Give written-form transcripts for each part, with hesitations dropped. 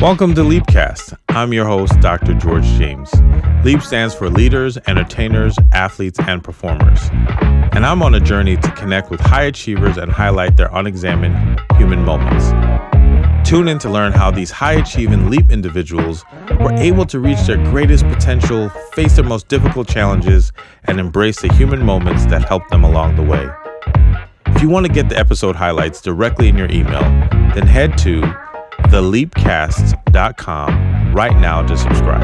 Welcome to Leapcast. I'm your host, Dr. George James. Leap stands for leaders, entertainers, athletes, and performers. And I'm on a journey to connect with high achievers and highlight their unexamined human moments. Tune in to learn how these high-achieving Leap individuals were able to reach their greatest potential, face their most difficult challenges, and embrace the human moments that helped them along the way. If you want to get the episode highlights directly in your email, then head to theleapcast.com right now to subscribe.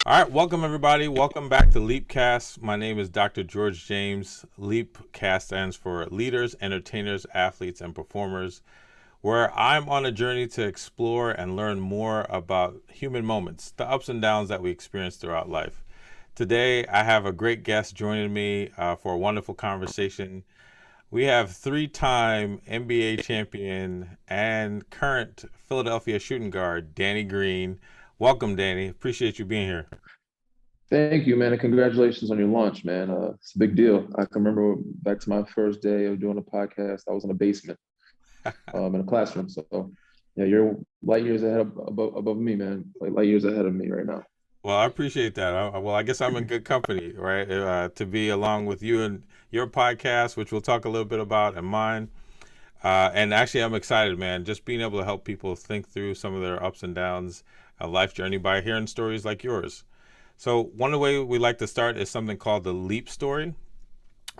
All right, welcome everybody. Welcome back to Leapcast. My name is Dr. George James. Leapcast stands for leaders, entertainers, athletes, and performers, where I'm on a journey to explore and learn more about human moments, the ups and downs that we experience throughout life. Today, I have a great guest joining me for a wonderful conversation. We have three-time NBA champion and current Philadelphia shooting guard, Danny Green. Welcome, Danny. Appreciate you being here. Thank you, man, and congratulations on your launch, man. It's a big deal. I can remember back to my first day of doing a podcast. I was in a basement, in a classroom. So, yeah, you're light years ahead above me, man. Like light years ahead of me right now. Well, I appreciate that. I guess I'm in good company, right? To be along with you and your podcast, which we'll talk a little bit about, and mine. And actually, I'm excited, man. Just being able to help people think through some of their ups and downs, life journey by hearing stories like yours. So one of the ways we like to start is something called the Leap Story,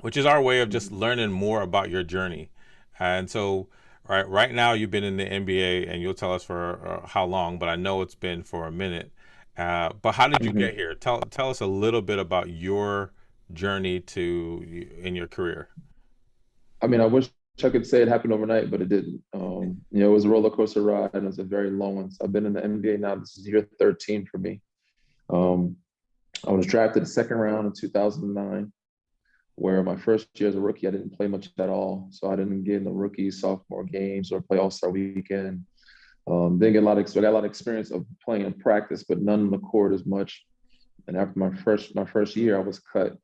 which is our way of just learning more about your journey. And so right now you've been in the NBA, and you'll tell us for how long, but I know it's been for a minute. But how did you get here? Tell us a little bit about your journey in your career. I mean, I wish I could say it happened overnight, but it didn't. It was a roller coaster ride, and it was a very long one. So I've been in the NBA now. This is year 13 for me. I was drafted the second round in 2009, where my first year as a rookie, I didn't play much at all. So I didn't get in the rookie, sophomore games or play All-Star weekend. Didn't get I got a lot of experience of playing in practice, but none on the court as much. And after my first year, I was cut.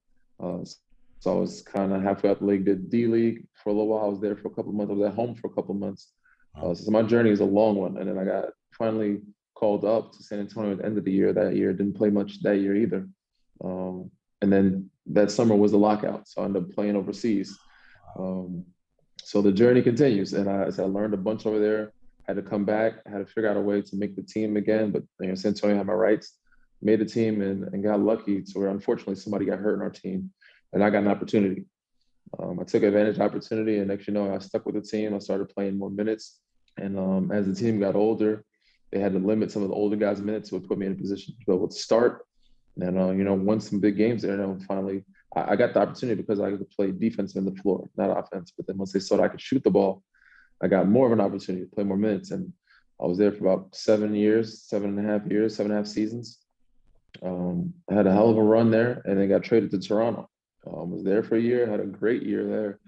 So I was kind of halfway out the league, did D-League for a little while. I was there for a couple of months. I was at home for a couple of months. So my journey is a long one. And then I got finally called up to San Antonio at the end of the year that year. Didn't play much that year either. And then that summer was the lockout. So I ended up playing overseas. So the journey continues. And I learned a bunch over there. Had to come back. I had to figure out a way to make the team again. But San Antonio had my rights. Made the team and got lucky to where unfortunately somebody got hurt in our team. And I got an opportunity. I took advantage of the opportunity, and next I stuck with the team. I started playing more minutes. And as the team got older, they had to limit some of the older guys' minutes, so it put me in a position to be able to start. And, won some big games there. And finally, I got the opportunity because I could play defense in the floor, not offense. But then once they saw that I could shoot the ball, I got more of an opportunity to play more minutes. And I was there for about 7 and a half seasons. I had a hell of a run there, and then got traded to Toronto. Was there for a year, had a great year there.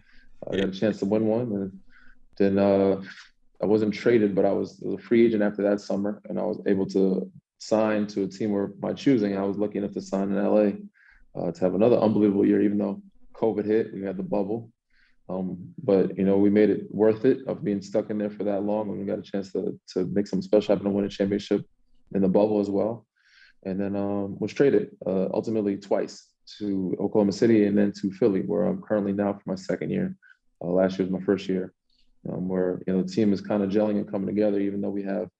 I got a chance to win one. And then I wasn't traded, but I was a free agent after that summer, and I was able to sign to a team where my choosing. I was lucky enough to sign in LA to have another unbelievable year, even though COVID hit, we had the bubble. But we made it worth it of being stuck in there for that long, and we got a chance to make something special happen and win a championship in the bubble as well. And then was traded ultimately twice to Oklahoma City and then to Philly, where I'm currently now for my second year. Last year was my first year, where the team is kind of gelling and coming together, even though we have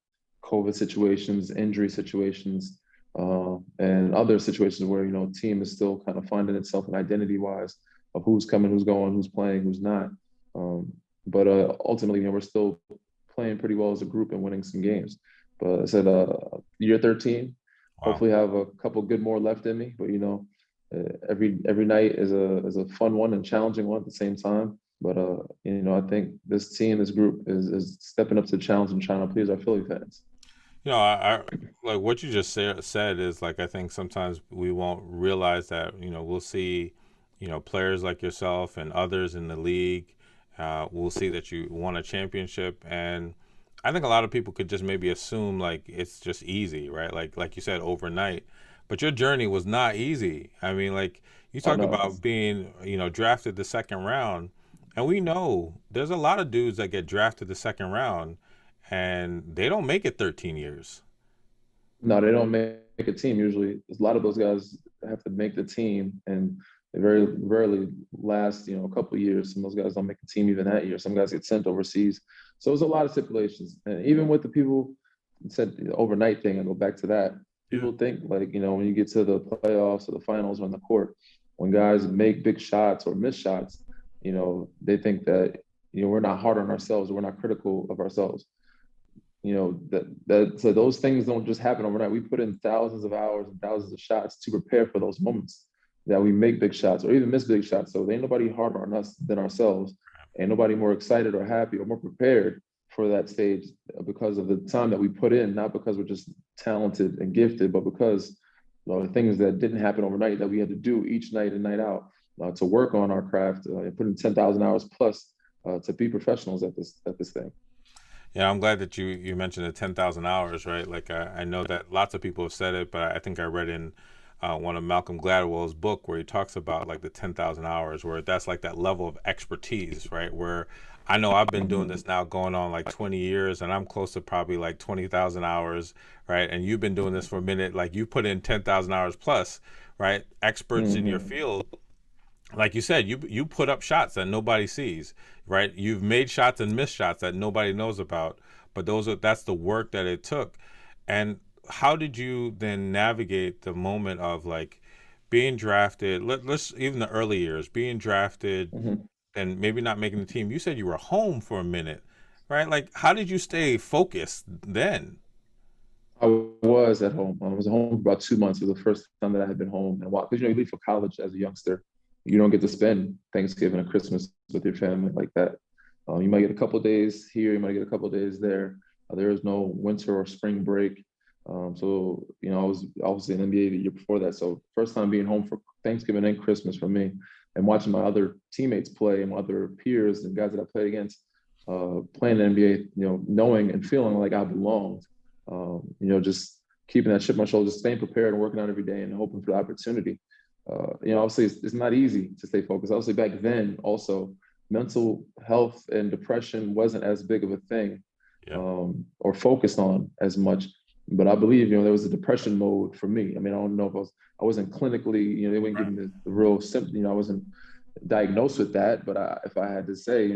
COVID situations, injury situations, and other situations where team is still kind of finding itself and identity-wise of who's coming, who's going, who's playing, who's not. But ultimately, we're still playing pretty well as a group and winning some games. But I said year 13. Wow. Hopefully have a couple good more left in me. But every night is a fun one and challenging one at the same time. But I think this team, this group is stepping up to the challenge and trying to please our Philly fans. I like what you just said is like, I think sometimes we won't realize that, we'll see, players like yourself and others in the league, we'll see that you won a championship. And I think a lot of people could just maybe assume like it's just easy, right? Like you said, overnight. But your journey was not easy. I mean, like you talk about being, drafted the second round. And we know there's a lot of dudes that get drafted the second round and they don't make it 13 years. No, they don't make a team usually. A lot of those guys have to make the team, and they very rarely last, a couple of years. Some of those guys don't make the team even that year. Some guys get sent overseas. So there's a lot of stipulations. And even with the people said the overnight thing, I go back to that. Yeah. People think like, when you get to the playoffs or the finals on the court, when guys make big shots or miss shots, they think that, we're not hard on ourselves, we're not critical of ourselves. So those things don't just happen overnight. We put in thousands of hours and thousands of shots to prepare for those moments that we make big shots or even miss big shots. So there ain't nobody harder on us than ourselves. Ain't nobody more excited or happy or more prepared for that stage because of the time that we put in, not because we're just talented and gifted, but because the things that didn't happen overnight that we had to do each night and night out to work on our craft, put in 10,000 hours plus to be professionals at this thing. Yeah, I'm glad that you mentioned the 10,000 hours, right? Like I know that lots of people have said it, but I think I read in one of Malcolm Gladwell's book where he talks about like the 10,000 hours, where that's like that level of expertise, right? Where I know I've been doing Mhm. this now going on like 20 years, and I'm close to probably like 20,000 hours, right? And you've been doing this for a minute, like you put in 10,000 hours plus, right? Experts in your Mhm. field, like you said, you put up shots that nobody sees, right? You've made shots and missed shots that nobody knows about, but that's the work that it took. And how did you then navigate the moment of like being drafted? Let's even the early years, being drafted Mhm. and maybe not making the team. You said you were home for a minute, right? Like how did you stay focused then? I was at home. I was at home for about 2 months. It was the first time that I had been home and because you leave for college as a youngster, you don't get to spend Thanksgiving or Christmas with your family like that. You might get a couple of days here, you might get a couple of days there. There is no winter or spring break. So I was obviously in NBA the year before that. So first time being home for Thanksgiving and Christmas for me, and watching my other teammates play and my other peers and guys that I played against playing the NBA, knowing and feeling like I belonged, just keeping that chip on my shoulder, just staying prepared and working out every day and hoping for the opportunity. Obviously it's not easy to stay focused. Obviously back then also mental health and depression wasn't as big of a thing Yeah, or focused on as much. But I believe, there was a depression mode for me. I mean, I don't know if I wasn't clinically, they wouldn't give right. me the real symptom, I wasn't diagnosed with that. But if I had to say,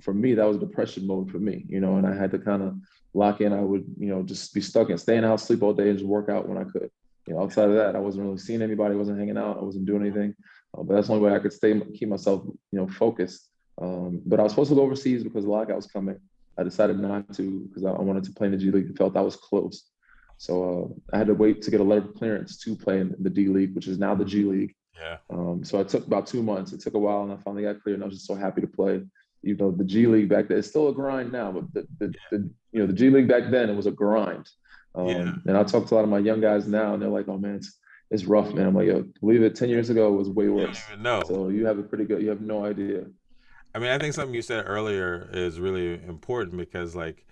for me, that was depression mode for me, and I had to kind of lock in. I would, just be stuck and stay in the house, sleep all day, and just work out when I could. Outside of that, I wasn't really seeing anybody, I wasn't hanging out, I wasn't doing anything. But that's the only way I could keep myself, focused. But I was supposed to go overseas because the lockout was coming. I decided not to because I wanted to play in the G League and felt I was close. So I had to wait to get a letter of clearance to play in the D League, which is now the G League. Yeah, So it took about 2 months. It took a while, and I finally got cleared. And I was just so happy to play. The G League back then, it's still a grind now, but the G League back then, it was a grind. yeah. And I talk to a lot of my young guys now, and they're like, "Oh man, it's rough, man." I'm like, "Yo, believe it, 10 years ago it was way You don't worse." even know. So you have a pretty good. You have no idea. I mean, I think something you said earlier is really important because, like,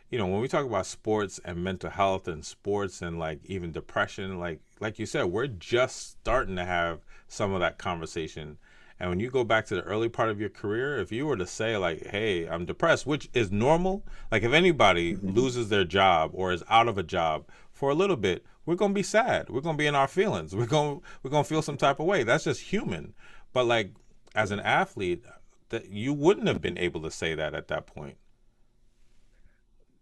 when we talk about sports and mental health and sports and like even depression, like you said, we're just starting to have some of that conversation. And when you go back to the early part of your career, if you were to say like, "Hey, I'm depressed," which is normal, like if anybody Mhm. loses their job or is out of a job for a little bit, we're gonna be sad. We're gonna be in our feelings. We're gonna feel some type of way. That's just human. But like as an athlete, that you wouldn't have been able to say that at that point.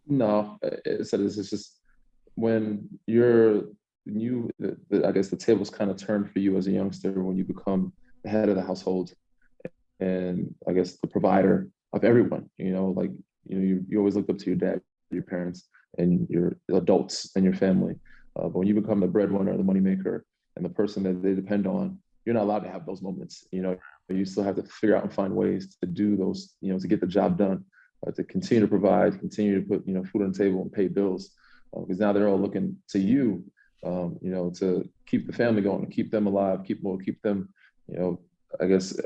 No, it's just when you're I guess the tables kind of turn for you as a youngster when you become the head of the household and I guess the provider of everyone. Like you always looked up to your dad, your parents, and your adults and your family. But when you become the breadwinner, the moneymaker, and the person that they depend on, you're not allowed to have those moments. You still have to figure out and find ways to do those. To get the job done, to continue to provide, continue to put food on the table and pay bills, because now they're all looking to you, to keep the family going, to keep them alive, keep them, I guess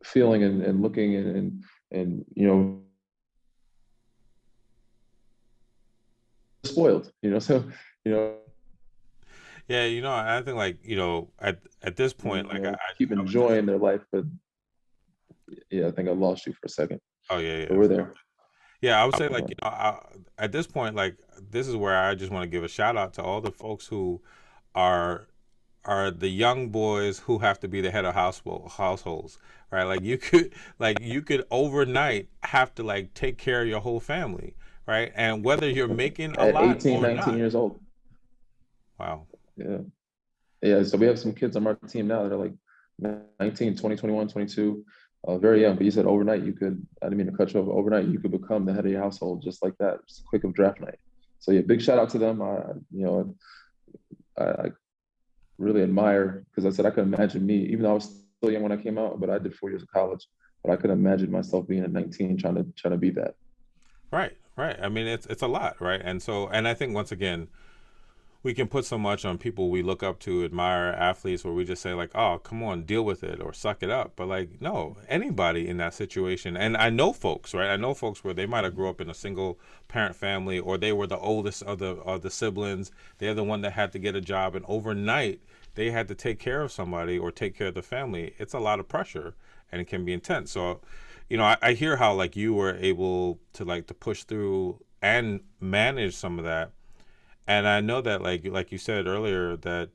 feeling and looking and spoiled. So you know Yeah, I think like, at this point, like keep I would just, enjoying their life. But yeah, I think I lost you for a second, oh yeah, but yeah. we're there. Yeah, I would say like at this point, like this is where I just want to give a shout out to all the folks who are the young boys who have to be the head of households, right? Like you could overnight have to like take care of your whole family, right? And whether you're making a At lot 18, or 19 not. years old. Wow. Yeah. Yeah. So we have some kids on our team now that are like 19, 20, 21, 22, very young. But you said overnight you could, I didn't mean to cut you off, overnight you could become the head of your household just like that, just a click of draft night. So yeah, big shout out to them. I really admire because I said I could imagine me, even though I was still young when I came out, but I did 4 years of college. But I could imagine myself being at 19 trying to be that. Right, right. I mean, it's a lot, right? And so, and I think once again, we can put so much on people we look up to, admire athletes, where we just say like, "Oh, come on, deal with it or suck it up." But like, no, anybody in that situation, and I know folks, right? I know folks where they might have grew up in a single parent family, or they were the oldest of the siblings. They're the one that had to get a job, and overnight they had to take care of somebody or take care of the family. It's a lot of pressure, and it can be intense. So, I hear how like you were able to like to push through and manage some of that, and I know that like you said earlier that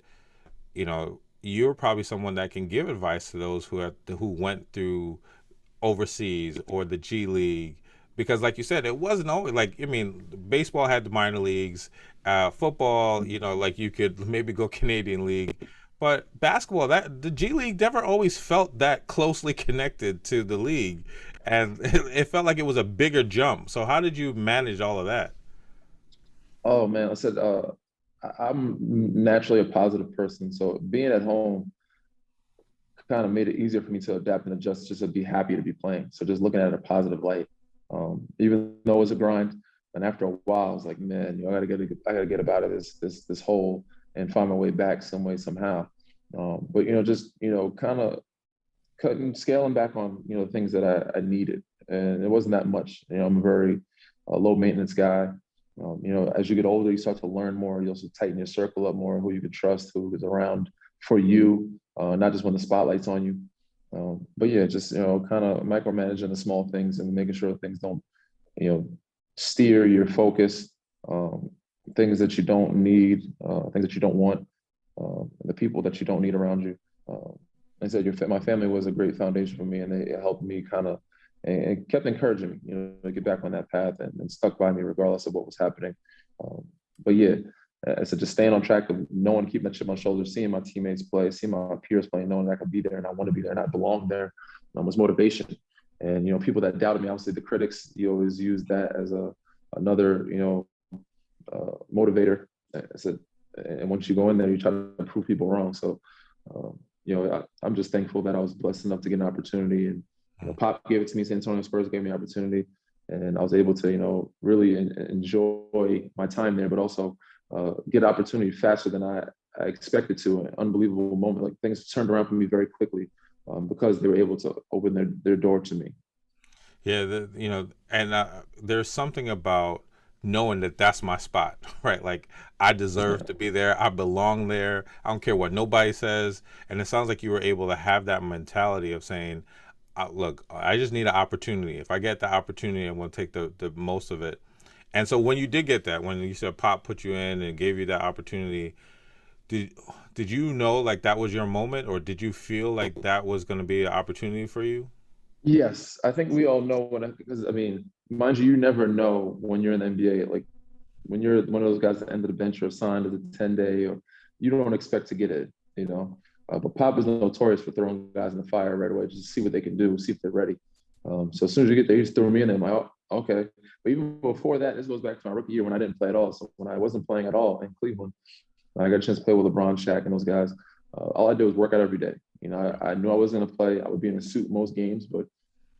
you're probably someone that can give advice to those who went through overseas or the G League, because like you said, it wasn't always like, I mean, baseball had the minor leagues, football, like you could maybe go Canadian League, but basketball, that the G League never always felt that closely connected to the league, and it felt like it was a bigger jump. So how did you manage all of that? Oh man, I said I'm naturally a positive person, so being at home kind of made it easier for me to adapt and adjust, just to be happy to be playing. So just looking at it in a positive light, even though it was a grind. And after a while, I was like, man, I gotta get out of this hole and find my way back some way somehow. But just kind of cutting, scaling back on things that I needed, and it wasn't that much. I'm a very low maintenance guy. As you get older, you start to learn more. You also tighten your circle up more, who you can trust, who is around for you, not just when the spotlight's on you. But yeah, just kind of micromanaging the small things and making sure things don't you know steer your focus, um, things that you don't need, things that you don't want, the people that you don't need around you. I said my family was a great foundation for me, and they helped me kind of and kept encouraging me, to get back on that path, and stuck by me regardless of what was happening. Um, but yeah, I said just staying on track of knowing, keeping that chip on my shoulder, seeing my teammates play, seeing my peers play, knowing that I could be there and I want to be there and I belong there, was motivation. And people that doubted me, obviously the critics, you always use that as another motivator. I said, and once you go in there, you try to prove people wrong. So, I'm just thankful that I was blessed enough to get an opportunity, and Pop gave it to me. San Antonio Spurs gave me an opportunity, and I was able to, really enjoy my time there, but also get opportunity faster than I expected to. An unbelievable moment, like things turned around for me very quickly, because they were able to open their door to me. Yeah, and there's something about knowing that that's my spot, right? Like I deserve Yeah. to be there. I belong there. I don't care what nobody says. And it sounds like you were able to have that mentality of saying, "Look, I just need an opportunity. If I get the opportunity, I'm going to take the most of it." And so when you did get that, when you said Pop put you in and gave you that opportunity, did did you know like that was your moment, or did you feel like that was going to be an opportunity for you? Yes, I think we all know because I mean, mind you, you never know when you're in the NBA. Like when you're one of those guys at the end of the bench or signed as a 10-day, or you don't expect to get it, you know. But Pop is notorious for throwing guys in the fire right away, just to see what they can do, see if they're ready. So as soon as you get there, he just threw me in there. I'm like, oh, okay. But even before that, this goes back to my rookie year when I didn't play at all. So when I wasn't playing at all in Cleveland, I got a chance to play with LeBron, Shaq, and those guys. All I did was work out every day. I knew I was going to play. I would be in a suit most games, but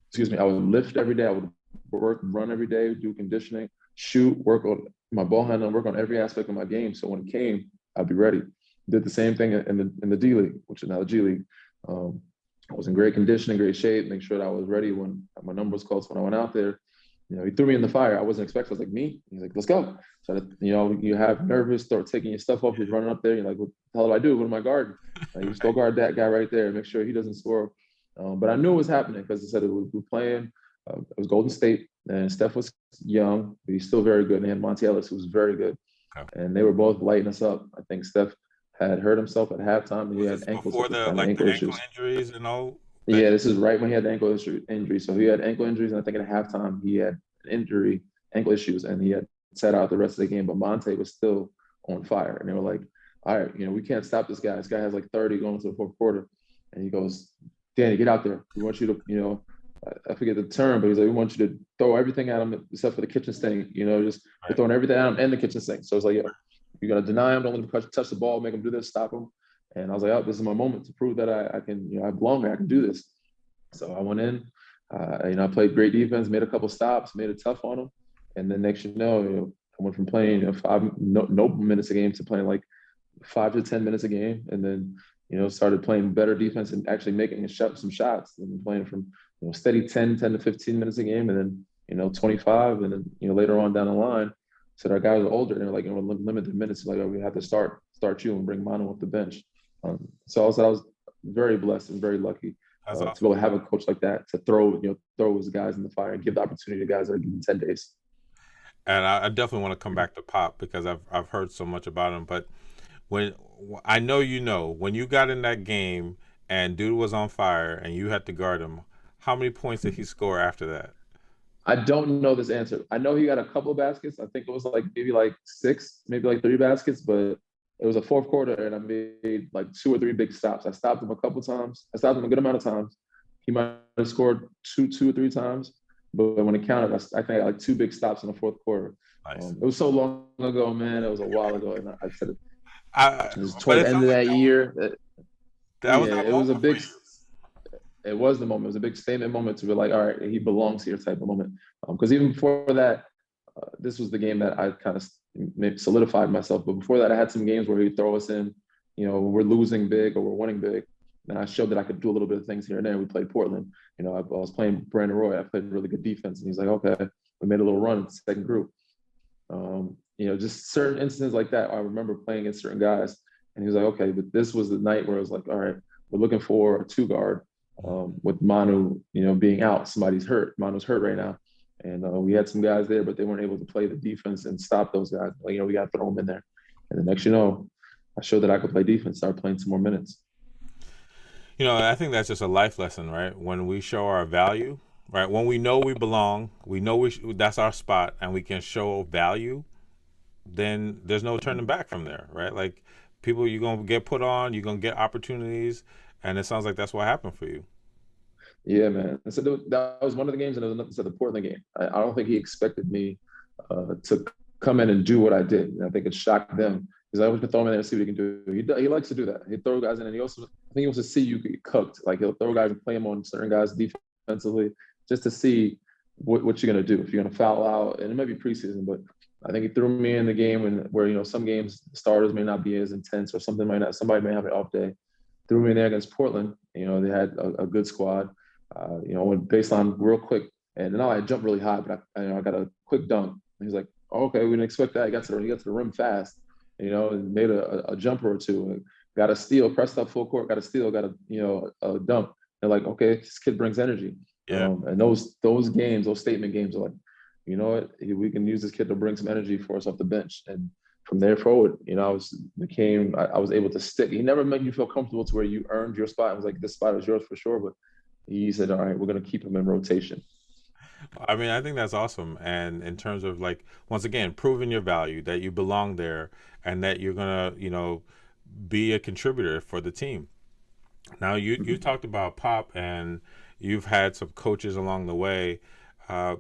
excuse me, I would lift every day. I would run every day, do conditioning, shoot, work on my ball handling, work on every aspect of my game. So when it came, I'd be ready. Did the same thing in the D League, which is now the G League. I was in great conditioning, great shape, make sure that I was ready when my number was close when I went out there. He threw me in the fire. I wasn't expecting. I was like, me? He's like, let's go. So, you have nervous, start taking your stuff off, you're running up there. You're like, what the hell do I do? What am I guarding? You just go guard that guy right there and make sure he doesn't score. But I knew it was happening because I said we were playing. It was Golden State, and Steph was young, but he's still very good. And they had Monte Ellis, who was very good, Okay. and they were both lighting us up. I think Steph had hurt himself at halftime. He Was had this ankles, before the kind of like the ankle ankle issues. injuries and all that? Yeah, this is right when he had the injury. So he had ankle injuries, and I think at halftime he had injury, ankle issues, and he had sat out the rest of the game. But Monte was still on fire, and they were like, "All right, we can't stop this guy. This guy has like 30 going to the fourth quarter," and he goes, "Danny, get out there. We want you to, I forget the term, but he's like, we want you to throw everything at him except for the kitchen sink. Just we're Right. throwing everything at him and the kitchen sink." So it's like, yeah, you got to deny him, don't let him touch the ball, make him do this, stop him. And I was like, oh, this is my moment to prove that I can, I belong here, I can do this. So I went in, I played great defense, made a couple stops, made it tough on him. And then next, I went from playing, five no minutes a game to playing like 5 to 10 minutes a game. And then, started playing better defense and actually making some shots and playing from, steady 10 to 15 minutes a game. And then, 25. And then, later on down the line, said our guys are older and they're like, limited minutes. Like, oh, we have to start you and bring Manu off the bench. So I was very blessed and very lucky That's to be able awesome. to have a coach like that to throw his guys in the fire and give the opportunity to guys that are given 10 days. And I definitely want to come back to Pop because I've heard so much about him. But when I know when you got in that game and dude was on fire and you had to guard him, how many points did he score after that? I don't know this answer. I know he got a couple of baskets. I think it was like maybe like six, maybe like three baskets, but it was a fourth quarter and I made like two or three big stops. I stopped him a couple times. I stopped him a good amount of times. He might have scored two or three times, but when it counted, I think I got like two big stops in the fourth quarter. Nice. It was so long ago, man. It was a while ago, and I said it I, just but towards it the end sounds of like that year. that was Yeah, that it was a moment for big. you. It was the moment. It was a big statement moment to be like, all right, he belongs here type of moment. Because even before that, this was the game that I kind of maybe solidified myself. But before that, I had some games where he'd throw us in, we're losing big or we're winning big. And I showed that I could do a little bit of things here and there. We played Portland. I was playing Brandon Roy. I played really good defense. And he's like, okay, we made a little run in the second group. Just certain instances like that. I remember playing against certain guys. And he was like, okay, but this was the night where I was like, all right, we're looking for a two guard with Manu, being out. Somebody's hurt. Manu's hurt right now. And we had some guys there, but they weren't able to play the defense and stop those guys. Like, we got to throw them in there. And the next, I showed that I could play defense, started playing some more minutes. I think that's just a life lesson, right? When we show our value, right? When we know we belong, we know that's our spot, and we can show value, then there's no turning back from there, right? Like people, you're gonna get put on, you're gonna get opportunities, and it sounds like that's what happened for you. Yeah, man. And so that was one of the games, and there was another, so the Portland game. I don't think he expected me to come in and do what I did. And I think it shocked them because I was going to throw him in there and see what he can do. He likes to do that. He throw guys in, and he also, I think he wants to see you get cooked. Like he'll throw guys and play them on certain guys defensively just to see what you're going to do. If you're going to foul out, and it might be preseason, but I think he threw me in the game where some games starters may not be as intense or somebody may have an off day. Threw me in there against Portland. They had a good squad. Went baseline real quick, and then I jumped really high, but I got a quick dunk. And he's like, oh, "Okay, we didn't expect that." He got to the rim fast, and made a jumper or two. And got a steal, pressed up full court, got a steal, got a dunk. They're like, "Okay, this kid brings energy." Yeah. And those games, those statement games, are like, you know what, we can use this kid to bring some energy for us off the bench. And from there forward, I was able to stick. He never made you feel comfortable to where you earned your spot. It was like, this spot is yours for sure, but he said, all right, we're going to keep him in rotation. I mean, I think that's awesome. And in terms of like, once again, proving your value that you belong there and that you're gonna, be a contributor for the team. Now, you talked about Pop, and you've had some coaches along the way. Uh,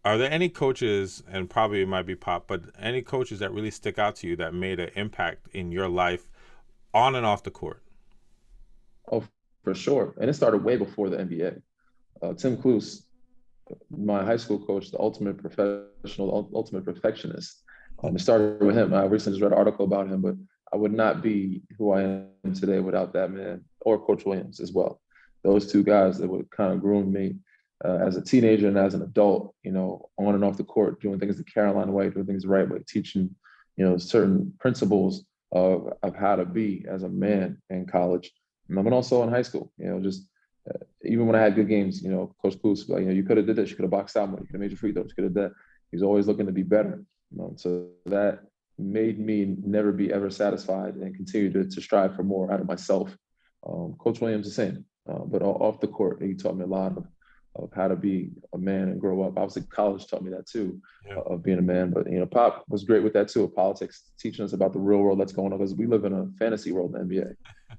are there any coaches, and probably it might be Pop, but any coaches that really stick out to you that made an impact in your life on and off the court? Oh, for sure. And it started way before the NBA. Tim Kluse, my high school coach, the ultimate professional, ultimate perfectionist. It started with him. I recently just read an article about him, but I would not be who I am today without that man or Coach Williams as well. Those two guys that would kind of groom me as a teenager and as an adult, on and off the court, doing things the Carolina way, doing things the right way, teaching, certain principles of how to be as a man in college, and also in high school, just Even when I had good games, Coach Clues, like, you could have did this, you could have boxed out more, you could have made your free throws, you could have done. He's always looking to be better. So that made me never be ever satisfied and continue to strive for more out of myself. Coach Williams the same, but off the court, he taught me a lot of how to be a man and grow up. Obviously, college taught me that too, Yeah. of being a man. But Pop was great with that too, of politics, teaching us about the real world that's going on, because we live in a fantasy world in the NBA.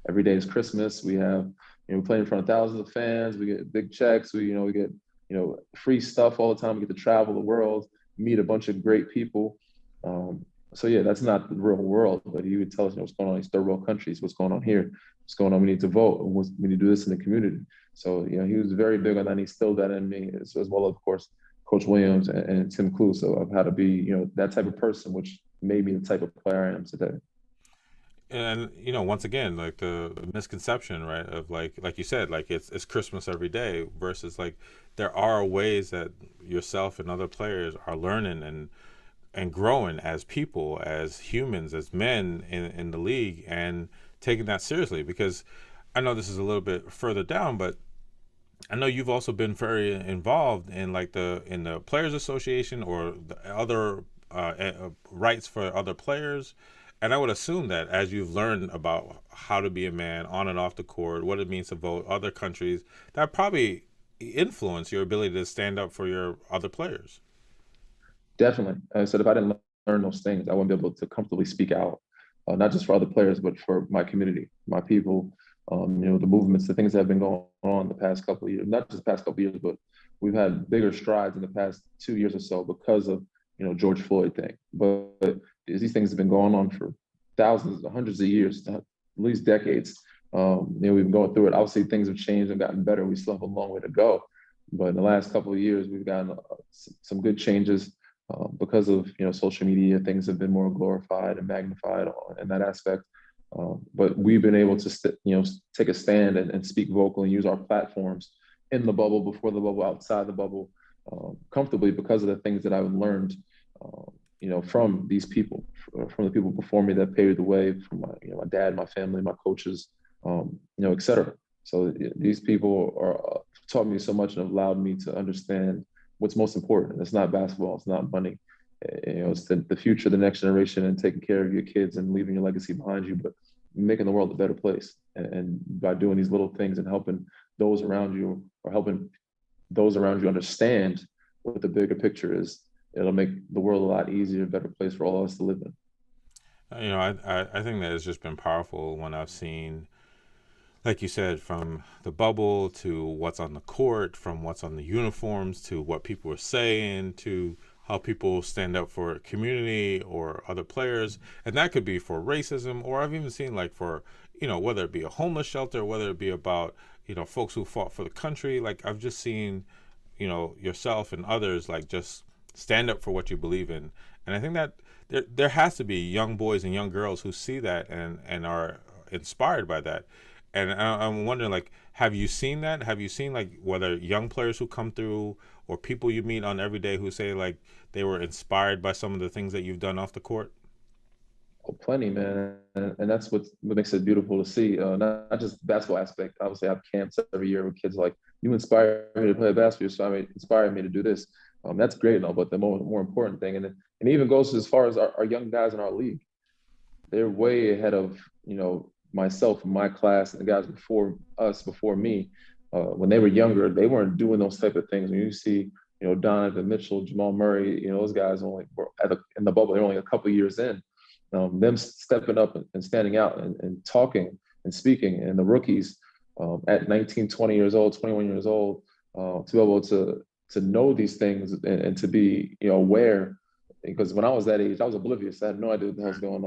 Every day is Christmas. We have, we play in front of thousands of fans. We get big checks. We get free stuff all the time. We get to travel the world, meet a bunch of great people. So yeah, that's not the real world, but he would tell us, what's going on in these third world countries, what's going on here, what's going on. We need to vote. We need to do this in the community. So he was very big on that. And he instilled that in me, as well, of course, Coach Williams and Tim Clue. So of how to be, that type of person, which made me the type of player I am today. And once again, like the misconception, right, of like you said, like it's Christmas every day, versus like there are ways that yourself and other players are learning and growing as people, as humans, as men in the league, and taking that seriously. Because I know this is a little bit further down, but I know you've also been very involved in like in the players association, or the other rights for other players. And I would assume that as you've learned about how to be a man on and off the court, what it means to vote, other countries, that probably influence your ability to stand up for your other players. Definitely. I said, if I didn't learn those things, I wouldn't be able to comfortably speak out, not just for other players, but for my community, my people, the movements, the things that have been going on the past couple of years, not just the past couple of years, but we've had bigger strides in the past 2 years or so because of, George Floyd thing. But these things have been going on for thousands, hundreds of years, at least decades. We've been going through it. Obviously, things have changed and gotten better. We still have a long way to go. But in the last couple of years, we've gotten some good changes. Because of social media, things have been more glorified and magnified in that aspect. But we've been able to take a stand and speak vocally and use our platforms in the bubble, before the bubble, outside the bubble, comfortably, because of the things that I've learned, from these people, from the people before me that paved the way, from my dad, my family, my coaches, et cetera. So these people are taught me so much and have allowed me to understand what's most important. It's not basketball. It's not money. It's the future, the next generation, and taking care of your kids and leaving your legacy behind you, but making the world a better place. And by doing these little things and helping those around you, or helping those around you understand what the bigger picture is, it'll make the world a lot easier, a better place for all of us to live in. I think that it's just been powerful when I've seen, like you said, from the bubble to what's on the court, from what's on the uniforms to what people are saying, to how people stand up for community or other players. And that could be for racism, or I've even seen like for, whether it be a homeless shelter, whether it be about, folks who fought for the country. Like I've just seen, yourself and others like just stand up for what you believe in. And I think that there has to be young boys and young girls who see that and are inspired by that. And I'm wondering, like, have you seen that? Have you seen, like, whether young players who come through or people you meet on every day who say, like, they were inspired by some of the things that you've done off the court? Oh, plenty, man, and that's what makes it beautiful to see. Not just the basketball aspect. Obviously, I have camps every year with kids like, you inspire me to play basketball, so I mean, inspire me to do this. That's great and all, but the more important thing, and it even goes as far as our young guys in our league. They're way ahead of myself and my class and the guys before us, before me. When they were younger, they weren't doing those type of things. When you see Donovan Mitchell, Jamal Murray, those guys only were in the bubble. They're only a couple of years in. Them stepping up and standing out and talking and speaking, and the rookies at 19, 20 years old, 21 years old, to be able to know these things and to be aware. Because when I was that age, I was oblivious. I had no idea what the hell's going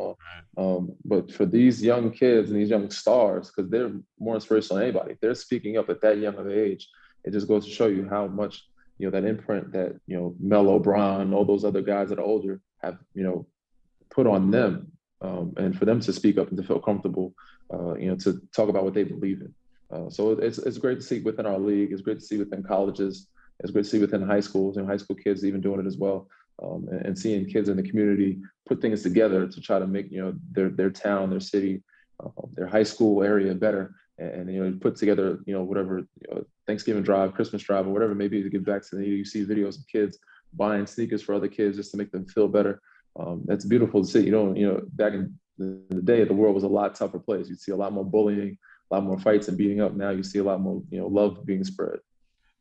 on. But for these young kids and these young stars, because they're more inspirational than anybody, they're speaking up at that young of age. It just goes to show you how much that imprint that Melo, Bron, all those other guys that are older have put on them, and for them to speak up and to feel comfortable, to talk about what they believe in. So it's great to see within our league. It's great to see within colleges. It's great to see within high schools and high school kids even doing it as well, and seeing kids in the community put things together to try to make their town, their city, their high school area better. and you put together whatever Thanksgiving drive, Christmas drive, or whatever maybe to give back to you see videos of kids buying sneakers for other kids just to make them feel better. That's beautiful to see. Back in the day, the world was a lot tougher place. You'd see a lot more bullying, a lot more fights and beating up. Now you see a lot more love being spread.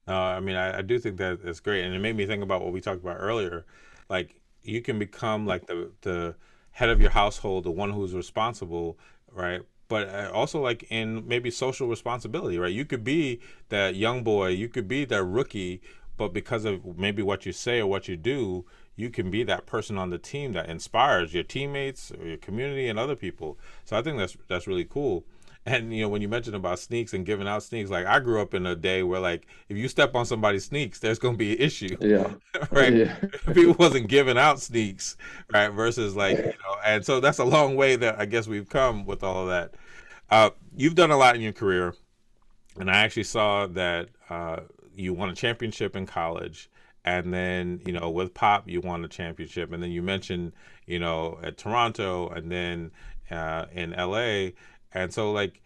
I mean, I do think that it's great, and it made me think about what we talked about earlier. Like, you can become like the head of your household, the one who's responsible, right? But also like in maybe social responsibility, right? You could be that young boy, you could be that rookie, but because of maybe what you say or what you do, you can be that person on the team that inspires your teammates or your community and other people. So I think that's really cool. And when you mentioned about sneaks and giving out sneaks, like I grew up in a day where like if you step on somebody's sneaks, there's gonna be an issue, Yeah, right? yeah. People wasn't giving out sneaks, right? Versus like and so that's a long way that I guess we've come with all of that. You've done a lot in your career, and I actually saw that you won a championship in college, and then with Pop you won a championship, and then you mentioned at Toronto, and then in LA, and so like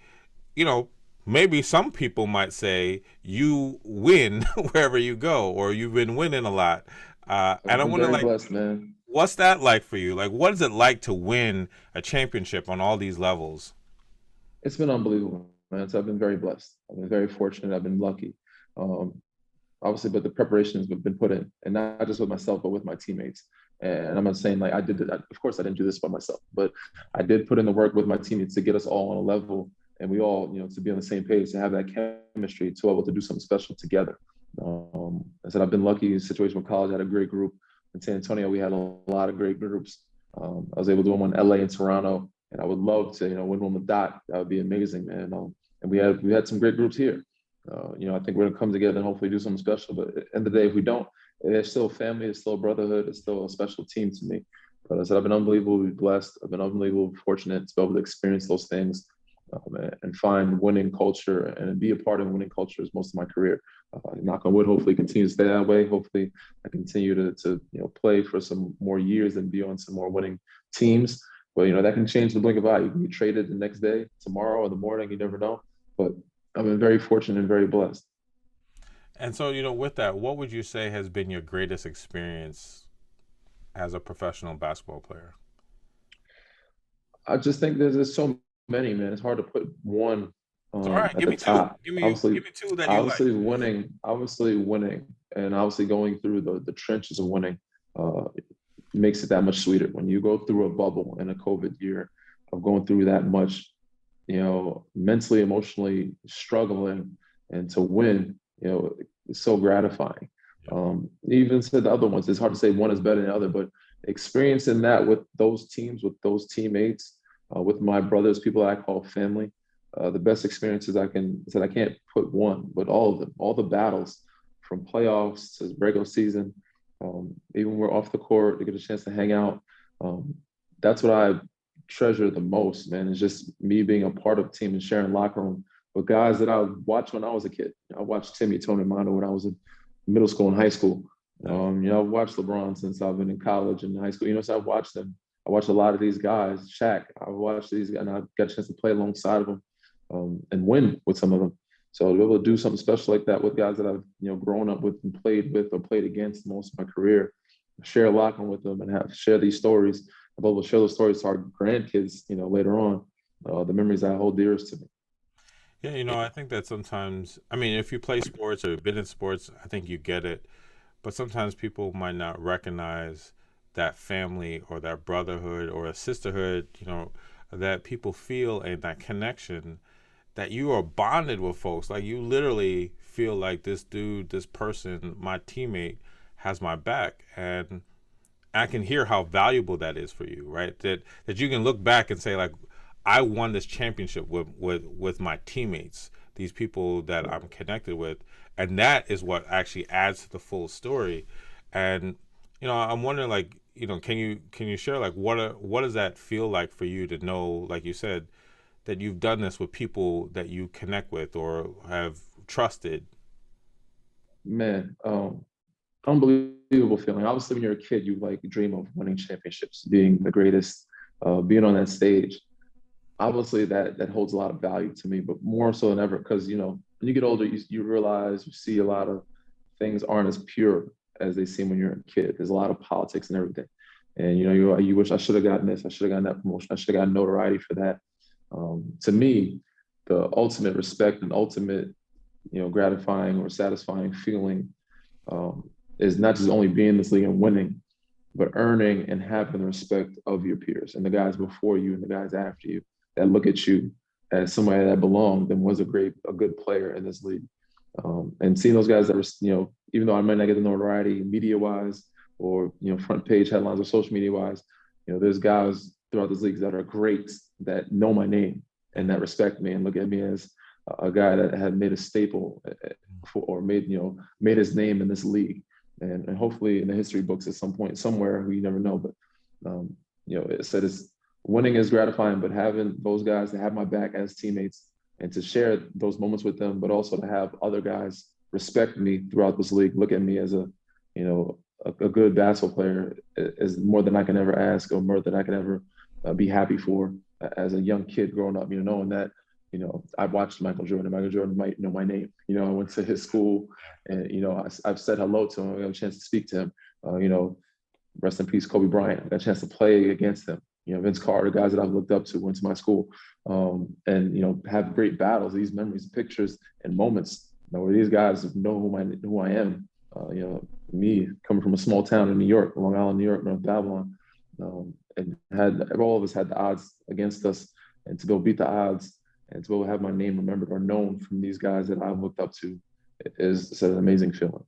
you know maybe some people might say you win wherever you go, or you've been winning a lot, and I've I been wonder very like blessed, man. what's that like for you? Like what is it like to win a championship on all these levels? It's been unbelievable, man. So I've been very blessed. I've been very fortunate. I've been lucky. Um, Obviously, but the preparations have been put in, and not just with myself, but with my teammates. And I'm not saying like I did it. Of course, I didn't do this by myself, but I did put in the work with my teammates to get us all on a level, and we all, to be on the same page, to have that chemistry, to be able to do something special together. I said I've been lucky in a situation with college. I had a great group in San Antonio. We had a lot of great groups. I was able to win one in LA and Toronto, and I would love to, win one with Doc. That would be amazing, man. And we had some great groups here. I think we're gonna come together and hopefully do something special. But at the end of the day, if we don't, it's still family, it's still a brotherhood, it's still a special team to me. But I said I've been unbelievably blessed. I've been unbelievably fortunate to be able to experience those things, and find winning culture and be a part of winning culture is most of my career. Knock on wood, hopefully continue to stay that way. Hopefully I continue to play for some more years and be on some more winning teams. But that can change the blink of an eye. You can be traded the next day, tomorrow, or the morning. You never know. But I've been very fortunate and very blessed. And so, with that, what would you say has been your greatest experience as a professional basketball player? I just think there's so many, man. It's hard to put one So, all right, at give the me two. top. Give Obviously, me two that you like. obviously winning, and obviously going through the trenches of winning uh, makes it that much sweeter. When you go through a bubble in a COVID year of going through that much, mentally, emotionally struggling, and to win, it's so gratifying. Yeah. Even said the other ones, it's hard to say one is better than the other, but experiencing that with those teams, with those teammates, with my brothers, people I call family, the best experiences I can't put one, but all of them, all the battles from playoffs to regular season, even when we're off the court, to get a chance to hang out. Um, that's what I treasure the most, man. Is just me being a part of the team and sharing locker room with guys that I watched when I was a kid. I watched Timmy, Tony Mono when I was in middle school and high school. Nice. I've watched LeBron since I've been in college and high school. So I've watched them. I watched a lot of these guys. Shaq, I watched these guys, and I got a chance to play alongside of them, and win with some of them. So to be able to do something special like that with guys that I've grown up with and played with or played against most of my career, share a locker with them and have share these stories. I'm able to share those stories to our grandkids, later on. The memories I hold dearest to me. Yeah, I think that sometimes, I mean, if you play sports or been in sports, I think you get it. But sometimes people might not recognize that family or that brotherhood or a sisterhood, that people feel and that connection that you are bonded with folks. Like you literally feel like this dude, this person, my teammate has my back. And I can hear how valuable that is for you, right? That you can look back and say like, I won this championship with my teammates, these people that I'm connected with, and that is what actually adds to the full story. And I'm wondering like, can you share like what does that feel like for you to know, like you said, that you've done this with people that you connect with or have trusted? Man, unbelievable feeling. Obviously, when you're a kid, you like dream of winning championships, being the greatest, being on that stage. obviously that holds a lot of value to me, but more so than ever, because when you get older, you realize, you see a lot of things aren't as pure as they seem when you're a kid. There's a lot of politics and everything, and you wish I should have gotten this, I should have gotten that promotion, I should have gotten notoriety for that. To me, the ultimate respect and ultimate gratifying or satisfying feeling um, is not just only being in this league and winning, but earning and having the respect of your peers and the guys before you and the guys after you that look at you as somebody that belonged and was a good player in this league. And seeing those guys that were, even though I might not get the notoriety media wise or, front page headlines or social media wise, there's guys throughout this league that are great that know my name and that respect me and look at me as a guy that had made a staple or made his name in this league. And hopefully in the history books at some point somewhere, we never know, but it said winning is gratifying, but having those guys that have my back as teammates and to share those moments with them, but also to have other guys respect me throughout this league, look at me as a good basketball player is more than I can ever ask or more than I can ever be happy for as a young kid growing up, knowing that, I've watched Michael Jordan. Michael Jordan might know my name. I went to his school and, I've said hello to him. I got a chance to speak to him. Rest in peace, Kobe Bryant. I got a chance to play against him. Vince Carter, guys that I've looked up to, went to my school, and have great battles, these memories, pictures, and moments where these guys know who I am. Me coming from a small town in New York, Long Island, New York, North Babylon, and all of us had the odds against us, and to go beat the odds and to go have my name remembered or known from these guys that I've looked up to is an amazing feeling.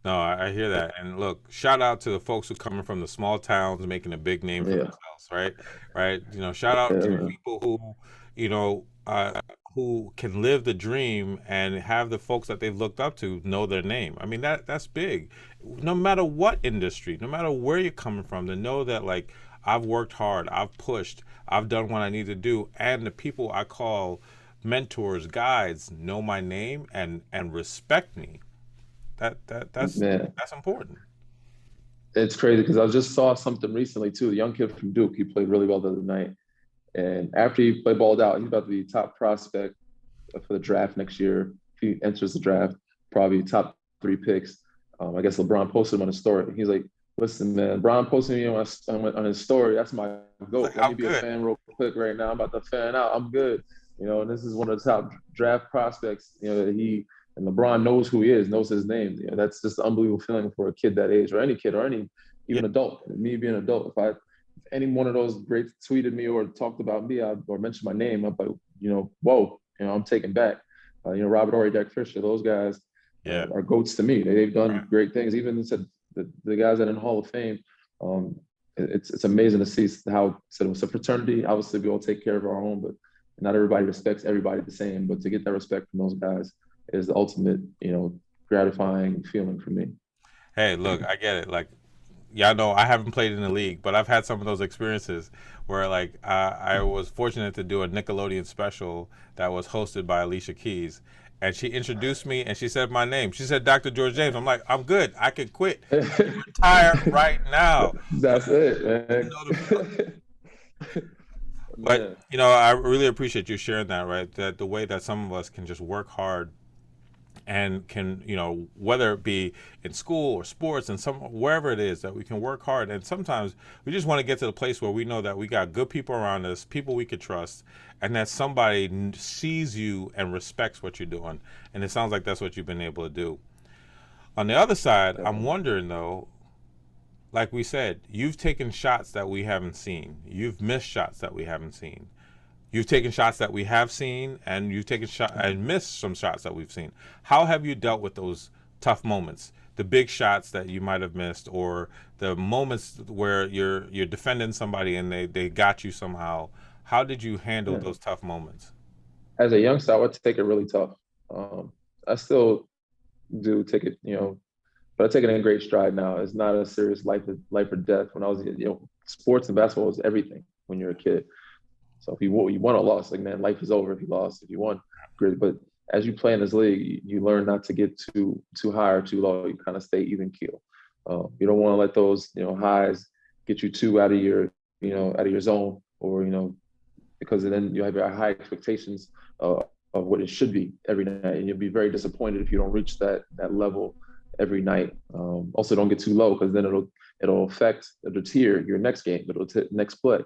No, I hear that. And look, shout out to the folks who coming from the small towns making a big name for Yeah, themselves, right? Right. Shout out yeah, to the man. people you know, who can live the dream and have the folks that they've looked up to know their name. I mean, that's big. No matter what industry, no matter where you're coming from, to know that like I've worked hard, I've pushed, I've done what I need to do, and the people I call mentors, guides know my name and respect me. That's Man, that's important. it's crazy because I just saw something recently too. A young kid from Duke, he played really well the other night. And after he played balled out, he's about to be top prospect for the draft next year. If he enters the draft, probably top 3 picks. I guess LeBron posted him on his story. He's like, "Listen, man, LeBron posted me on his story. That's my It's goat. like Let me I'm be a good. fan real quick right now. I'm about to fan out. I'm good. And this is one of the top draft prospects. That he and LeBron knows who he is, knows his name. That's just an unbelievable feeling for a kid that age, or any kid, or any Yeah, even adult. Me being an adult, if any one of those greats tweeted me or talked about me or mentioned my name, I'm like, whoa, I'm taken back. Robert Horry, Derek Fisher, those guys yeah, are goats to me. They've right. done great things. Even said the guys that are in Hall of Fame. Um, it's amazing to see how it's a fraternity. Obviously, we all take care of our own, but not everybody respects everybody the same. But to get that respect from those guys is the ultimate, gratifying feeling for me. Hey, look, I get it. Like, yeah, I know I haven't played in the league, but I've had some of those experiences where, like, I was fortunate to do a Nickelodeon special that was hosted by Alicia Keys, and she introduced me and she said my name. She said Dr. George James. I'm like, I'm good. I can quit. Retire right now. That's it, You man. know the feeling. But Man, I really appreciate you sharing that. Right, that the way that some of us can just work hard and can whether it be in school or sports and some wherever it is that we can work hard, and sometimes we just want to get to the place where we know that we got good people around us, people we could trust, and that somebody sees you and respects what you're doing. And it sounds like that's what you've been able to do. On the other side, I'm definitely. wondering though, like we said, you've taken shots that we haven't seen, you've missed shots that we haven't seen, you've taken shots that we have seen, and you've taken shot and missed some shots that we've seen. How have you dealt with those tough moments, the big shots that you might have missed, or the moments where you're defending somebody and they got you somehow? How did you handle Yeah. those tough moments? As a youngster, I would take it really tough. I still do take it, but I take it in great stride now. It's not a serious life or death. When I was, sports and basketball was everything when you're a kid. So if you won or lost, like man, life is over if you lost. If you won, great. But as you play in this league, you learn not to get too high or too low. You kind of stay even keel. You don't want to let those highs get you too out of your out of your zone, or because then you have your high expectations of what it should be every night, and you'll be very disappointed if you don't reach that level every night. Also, don't get too low because then it'll affect, it'll deter your next game, it'll next play.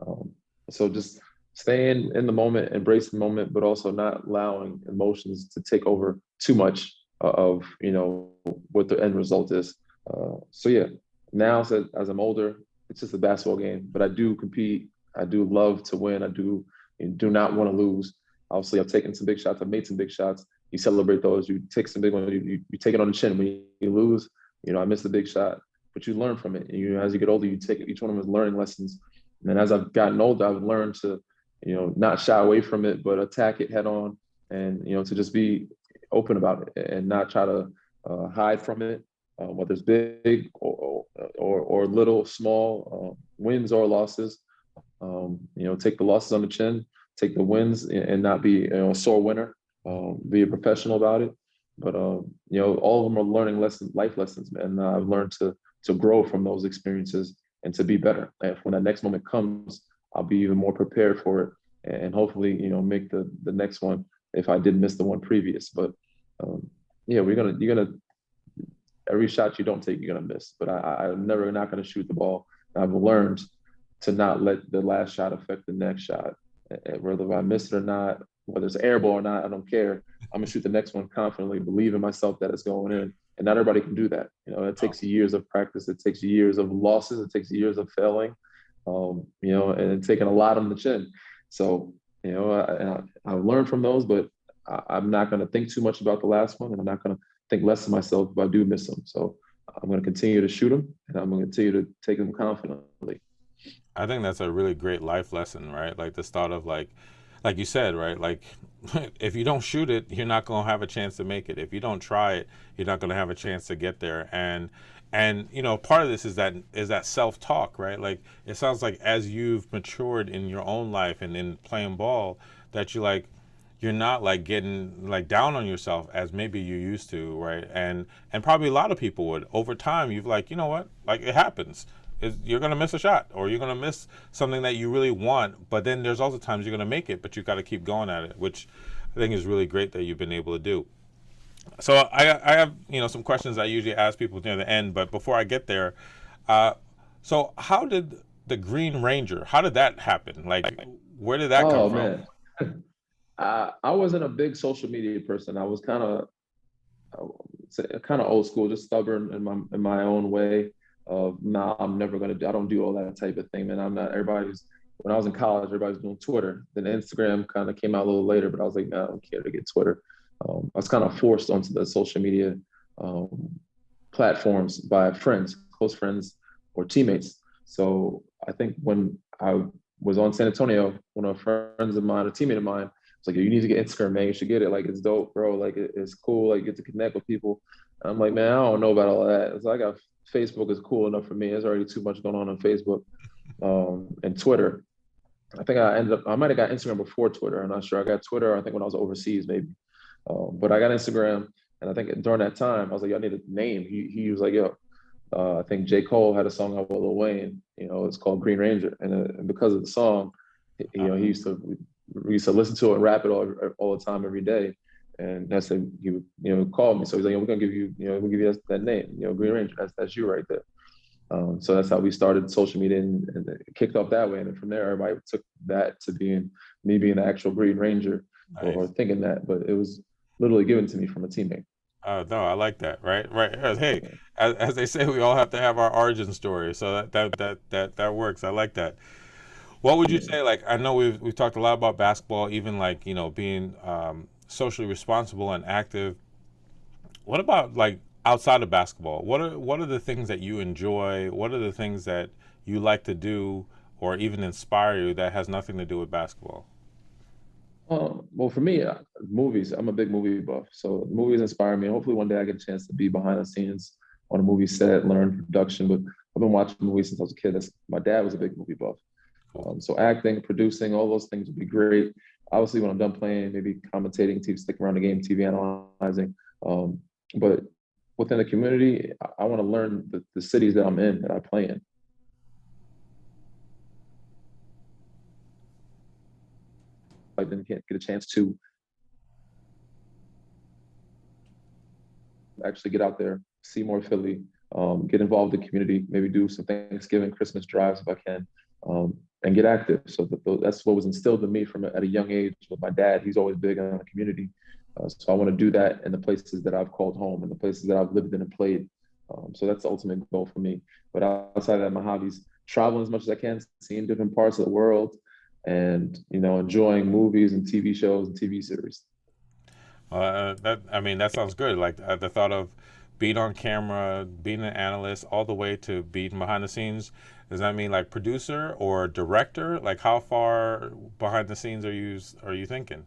Um, so just staying in the moment, embrace the moment, but also not allowing emotions to take over too much of what the end result is. So yeah, now as I'm older, it's just a basketball game, but I do compete. I do love to win. I do not want to lose. Obviously, I've taken some big shots. I've made some big shots. You celebrate those. You take some big ones. You take it on the chin. When you lose, I missed a big shot, but you learn from it. And as you get older, you take each one of them as learning lessons. And as I've gotten older, I've learned to, not shy away from it, but attack it head on, and to just be open about it and not try to hide from it, whether it's big or little, small, wins or losses. Take the losses on the chin, take the wins, and not be a sore winner. Be a professional about it. But all of them are learning lessons, life lessons, man. And I've learned to grow from those experiences and to be better. And when that next moment comes, I'll be even more prepared for it, and hopefully, make the next one if I did miss the one previous. But yeah, you're gonna every shot you don't take, you're gonna miss. But I'm never not gonna shoot the ball. I've learned to not let the last shot affect the next shot. Whether I miss it or not, whether it's air ball or not, I don't care. I'm gonna shoot the next one confidently, believe in myself that it's going in. And not everybody can do that. It takes years of practice. It takes years of losses. It takes years of failing. And taking a lot on the chin. So, I've learned from those, but I'm not going to think too much about the last one, and I'm not going to think less of myself if I do miss them. So I'm going to continue to shoot them, and I'm going to continue to take them confidently. I think that's a really great life lesson, right? Like the start of like you said, right? Like if you don't shoot it, you're not going to have a chance to make it. If you don't try it, you're not going to have a chance to get there. And part of this is that self-talk, right? Like it sounds like as you've matured in your own life and in playing ball, that you're not like getting like down on yourself as maybe you used to, right? And probably a lot of people would. Over time, you've like, you know what? Like it happens. You're going to miss a shot, or you're going to miss something that you really want, but then there's also times you're going to make it, but you've got to keep going at it, which I think is really great that you've been able to do. So I have some questions I usually ask people near the end, but before I get there, so how did the Green Ranger? How did that happen? Like, where did that come Oh from? man, I wasn't a big social media person. I was kind of old school, just stubborn in my own way. Nah, I'm never gonna do. I don't do all that type of thing, man. I'm not. Everybody's When I was in college, everybody's doing Twitter. Then Instagram kind of came out a little later, but I was like, no, I don't care to get Twitter. I was kind of forced onto the social media um, platforms by friends, close friends, or teammates. So I think when I was on San Antonio, one of friends of mine, a teammate of mine, was like, you need to get Instagram, man. You should get it. Like, it's dope, bro. Like, it's cool. Like, you get to connect with people. I'm like, man, I don't know about all that. It's like, Facebook is cool enough for me. There's already too much going on Facebook and Twitter. I think I might have got Instagram before Twitter. I'm not sure. I got Twitter, I think when I was overseas, maybe. But I got Instagram. And I think during that time, I was like, I need a name. He was like, yo, I think J. Cole had a song out with Lil Wayne, it's called Green Ranger. And because of the song, we used to listen to it and rap it all the time, every day. And that's when he would, call me. So he's like, we're gonna give you, we'll give you that name, Green Ranger. That's you right there. So that's how we started social media, and it kicked off that way. And then from there, everybody took that to being me being the actual Green Ranger, or Nice. thinking that, but it was literally given to me from a teammate. No, I like that. Right, right. Hey, as they say, we all have to have our origin story. So that works. I like that. What would you Yeah. say? Like, I know we've talked a lot about basketball, even like being socially responsible and active. What about like outside of basketball? What are the things that you enjoy? What are the things that you like to do, or even inspire you that has nothing to do with basketball? Well, for me, movies. I'm a big movie buff, so movies inspire me. Hopefully, one day I get a chance to be behind the scenes on a movie set, learn production. But I've been watching movies since I was a kid. My dad was a big movie buff, Cool. so acting, producing, all those things would be great. Obviously, when I'm done playing, maybe commentating, stick around the game, TV analyzing. Um, but within the community, I want to learn the cities that I'm in, that I play in. I didn't get a chance to actually get out there, see more Philly, get involved in the community, maybe do some Thanksgiving, Christmas drives if I can, and get active. So that's what was instilled in me from at a young age with my dad. He's always big on the community. So I want to do that in the places that I've called home and the places that I've lived in and played. So that's the ultimate goal for me. But outside of that, my hobbies, traveling as much as I can, seeing different parts of the world, and enjoying movies and TV shows and TV series. That sounds good. Like the thought of being on camera, being an analyst, all the way to being behind the scenes. Does that mean like producer or director? Like how far behind the scenes are you thinking?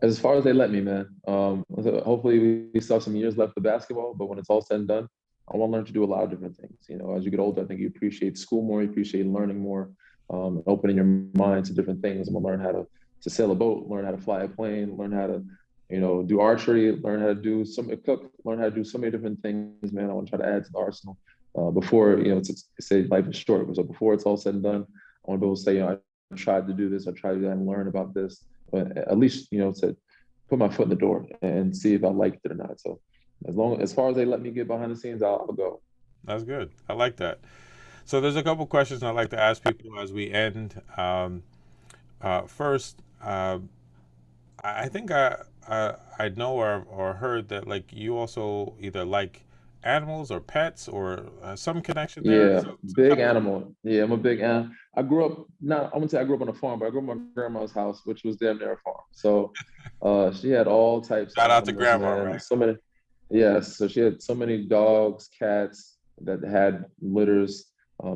As far as they let me, man. So hopefully we still have some years left of basketball, but when it's all said and done, I want to learn to do a lot of different things. As you get older, I think you appreciate school more, you appreciate learning more, opening your mind to different things. I'm gonna learn how to sail a boat, learn how to fly a plane, learn how to, do archery, learn how to do some cook, learn how to do so many different things, man. I want to try to add to the arsenal before, say life is short. So before it's all said and done, I want to be able to say, I tried to do this, I tried to do that and learn about this, but at least, to put my foot in the door and see if I liked it or not. So as far as they let me get behind the scenes, I'll go. That's good. I like that. So there's a couple questions I'd like to ask people as we end. First, I think I know or heard that like you also either like animals or pets or some connection there. Yeah, So big tell me. animal. Yeah, I'm a big animal. I grew up not I wouldn't say I grew up on a farm, but I grew up in my grandma's house, which was damn near a farm. So she had all types of Shout out to animals, grandma, man. right? So many, yes. So she had so many dogs, cats that had litters.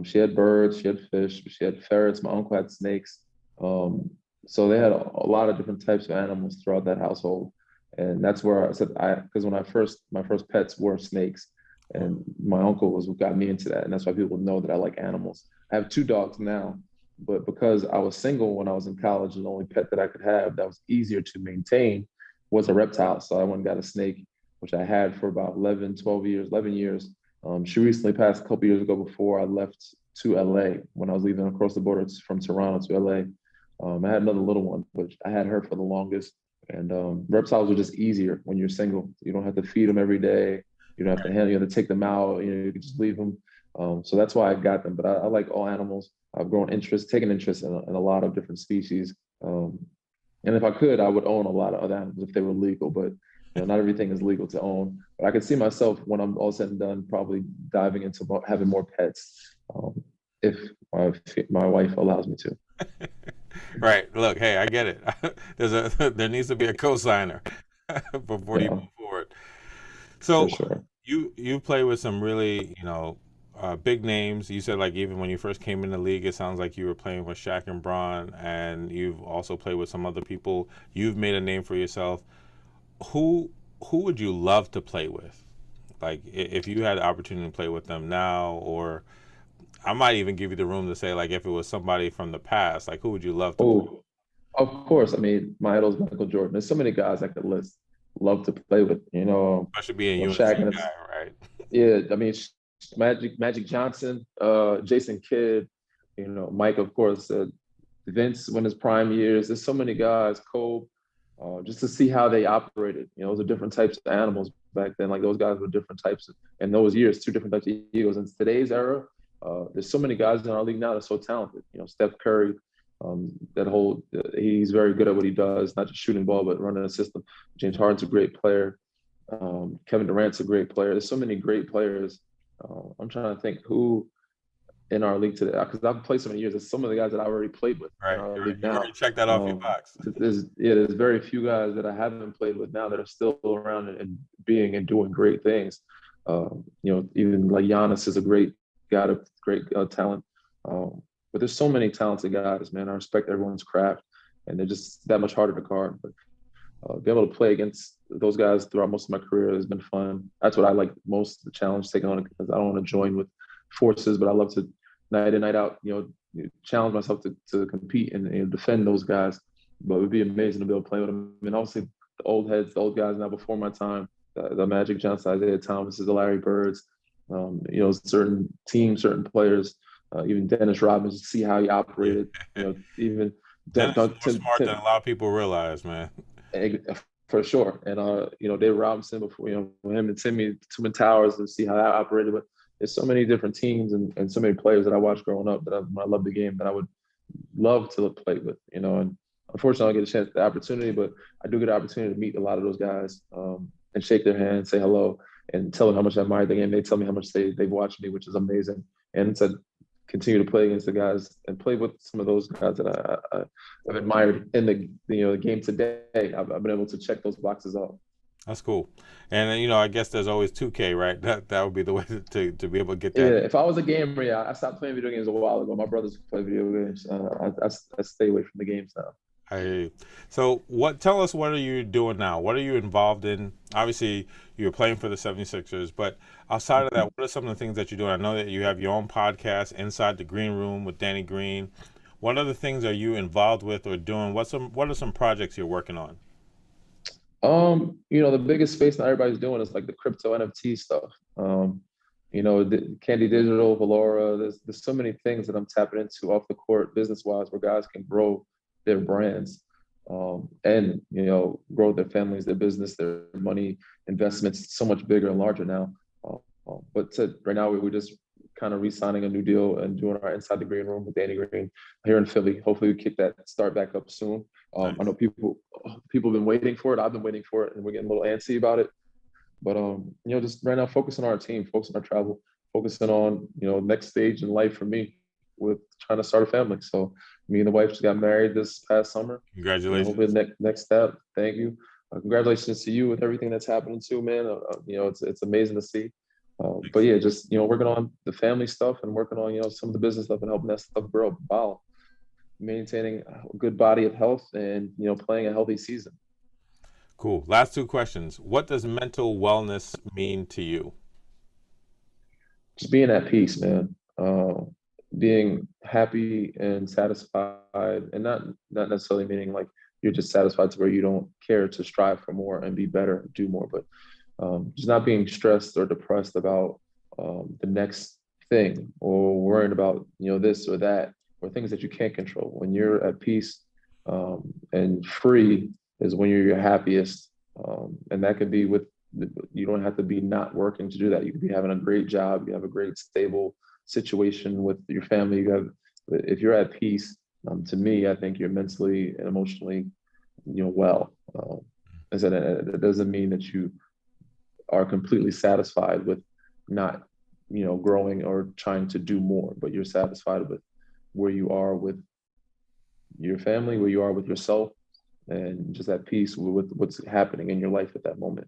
She had birds, she had fish, she had ferrets. My uncle had snakes. Um, so they had a lot of different types of animals throughout that household. And that's where I said because when my first pets were snakes, Wow. and my uncle was what got me into that, and that's why people know that I like animals. I have two dogs now, but because I was single when I was in college, and the only pet that I could have that was easier to maintain was a reptile. So I went and got a snake, which I had for about 11, 12 years, 11 years. She recently passed a couple years ago before I left to LA when I was leaving across the border from Toronto to LA. I had another little one, but I had her for the longest. And reptiles are just easier when you're single. You don't have to feed them every day. You don't have to handle. You have to take them out. You can just leave them. So that's why I got them. But I like all animals. I've taken interest in a lot of different species. Um, and if I could, I would own a lot of other animals if they were legal. But not everything is legal to own. But I could see myself when I'm all said and done, probably diving into having more pets, if my wife allows me to. Right. Look, hey, I get it. There needs to be a co-signer before you Yeah, move forward. for So sure. you play with some really, big names. You said like even when you first came in the league, it sounds like you were playing with Shaq and Bron, and you've also played with some other people. You've made a name for yourself. Who who would you love to play with? Like if you had the opportunity to play with them now, or I might even give you the room to say like if it was somebody from the past, like who would you love to play? Oh, of course. I mean, my idol is Michael Jordan. There's so many guys I could list, love to play with. Especially being Shaq UNC and guy, it's right? yeah. I mean, Magic Johnson, Jason Kidd, Mike, of course, Vince when his prime years. There's so many guys, Kobe, just to see how they operated. Those are different types of animals back then. Like those guys were different types of, in those years, two different types of egos. In today's era, there's so many guys in our league now that are so talented. Steph Curry, he's very good at what he does, not just shooting ball, but running a system. James Harden's a great player. Kevin Durant's a great player. There's so many great players. I'm trying to think who in our league today, because I've played so many years. There's some of the guys that I already played with in Right. our You league you now. already checked that off your box. There's very few guys that I haven't played with now that are still around and being and doing great things. Even like Giannis is a great guy, a great talent. But there's so many talented guys, man. I respect everyone's craft, and they're just that much harder to guard. But being able to play against those guys throughout most of my career has been fun. That's what I like most, the challenge, taking on it, because I don't want to join with forces, but I love to night in, night out, challenge myself to compete and defend those guys. But it would be amazing to be able to play with them. I mean, obviously, the old heads, the old guys now before my time, the Magic Johnson, Isaiah Thomas, the Larry Birds, certain teams, certain players, even Dennis Rodman, see how he operated, even Dennis is more smart than a lot of people realize, man. For sure. And David Robinson before, him and Timmy, Twin Towers, and see how that operated. But there's so many different teams and so many players that I watched growing up that I love the game that I would love to play with, and unfortunately I don't get a chance, the opportunity, but I do get the opportunity to meet a lot of those guys, and shake their hand, say hello, and tell them how much I admire the game. They tell me how much they've watched me, which is amazing. And to continue to play against the guys and play with some of those guys that I've admired in the game today. I've been able to check those boxes off. That's cool. And I guess there's always 2K, right? That would be the way to be able to get that. Yeah, if I was a gamer, yeah, I stopped playing video games a while ago. My brothers play video games. I stay away from the games now. So tell us, what are you doing now? What are you involved in? Obviously, you're playing for the 76ers, but outside of that, what are some of the things that you're doing? I know that you have your own podcast, Inside the Green Room with Danny Green. What other things are you involved with or doing? What are some projects you're working on? The biggest space that everybody's doing is like the crypto NFT stuff. The Candy Digital, Valora, there's so many things that I'm tapping into off the court business wise where guys can grow their brands, and grow their families, their business, their money investments so much bigger and larger now. But right now we're just kind of re-signing a new deal and doing our Inside the Green Room with Danny Green here in Philly. Hopefully we start back up soon. I know people have been waiting for it. I've been waiting for it, and we're getting a little antsy about it. But just right now, focusing on our team, focusing on our travel, focusing on next stage in life for me with trying to start a family. So me and the wife just got married this past summer. Congratulations. Hopefully next step. Thank you. Congratulations to you with everything that's happening too, man. It's amazing to see. But yeah, just working on the family stuff and working on some of the business stuff and helping that stuff grow. Wow. Maintaining a good body of health and playing a healthy season. Cool. Last two questions. What does mental wellness mean to you? Just being at peace, man. Being happy and satisfied, and not necessarily meaning like you're just satisfied to where you don't care to strive for more and be better, do more, but just not being stressed or depressed about the next thing or worrying about this or that or things that you can't control. When you're at peace and free is when you're your happiest, and that could be you don't have to be not working to do that. You could be having a great job, you have a great stable situation with your family. If you're at peace, to me, I think you're mentally and emotionally well. It doesn't mean that you are completely satisfied with not growing or trying to do more, but you're satisfied with where you are with your family, where you are with yourself, and just at peace with what's happening in your life at that moment.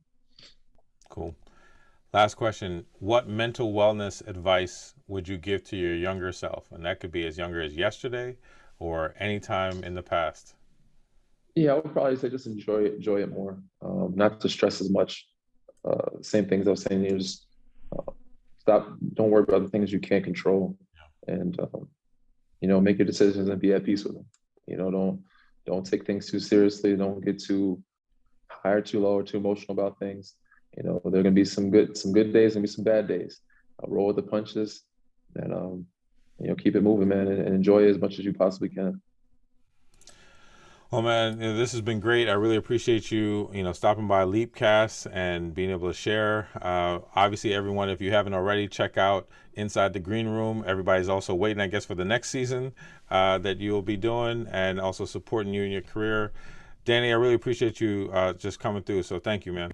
Cool. Last question. What mental wellness advice would you give to your younger self? And that could be as younger as yesterday or any time in the past. Yeah, I would probably say just enjoy it more, not to stress as much. Same things I was saying, just don't worry about the things you can't control, and make your decisions and be at peace with them. Don't take things too seriously. Don't get too high or too low or too emotional about things. There are going to be some good days and be some bad days. Roll with the punches and keep it moving, man, and enjoy it as much as you possibly can. Well, man, this has been great. I really appreciate you, stopping by Leapcast and being able to share. Obviously, everyone, if you haven't already, check out Inside the Green Room. Everybody's also waiting, I guess, for the next season that you'll be doing and also supporting you in your career. Danny, I really appreciate you just coming through. So thank you, man.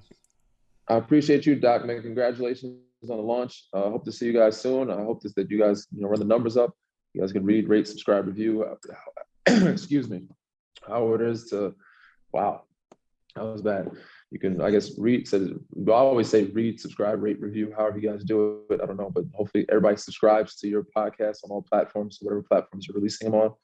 I appreciate you, Doc, man. Congratulations on the launch. I hope to see you guys soon. I hope that you guys run the numbers up. You guys can read, rate, subscribe, review. Excuse me. How it is to, wow, that was bad. You can, I guess, I always say read, subscribe, rate, review, however you guys do it. I don't know, but hopefully everybody subscribes to your podcast on all platforms, whatever platforms you're releasing them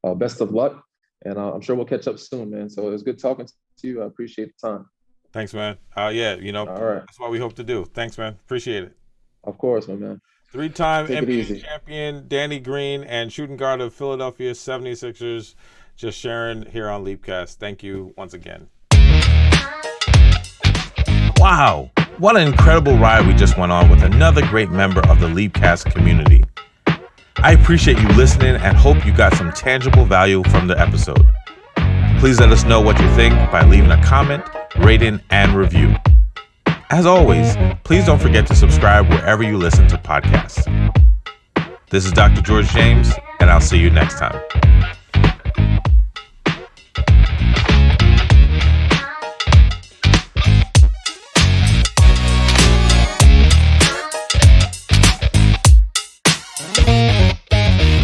on. Best of luck, and I'm sure we'll catch up soon, man. So it was good talking to you. I appreciate the time. Thanks, man. All right. That's what we hope to do. Thanks, man. Appreciate it. Of course, my man. Three-time NBA champion Danny Green and shooting guard of Philadelphia 76ers, just sharing here on Leapcast. Thank you once again. Wow, what an incredible ride we just went on with another great member of the Leapcast community. I appreciate you listening and hope you got some tangible value from the episode. Please let us know what you think by leaving a comment, rating, and review. As always, please don't forget to subscribe wherever you listen to podcasts. This is Dr. George James, and I'll see you next time.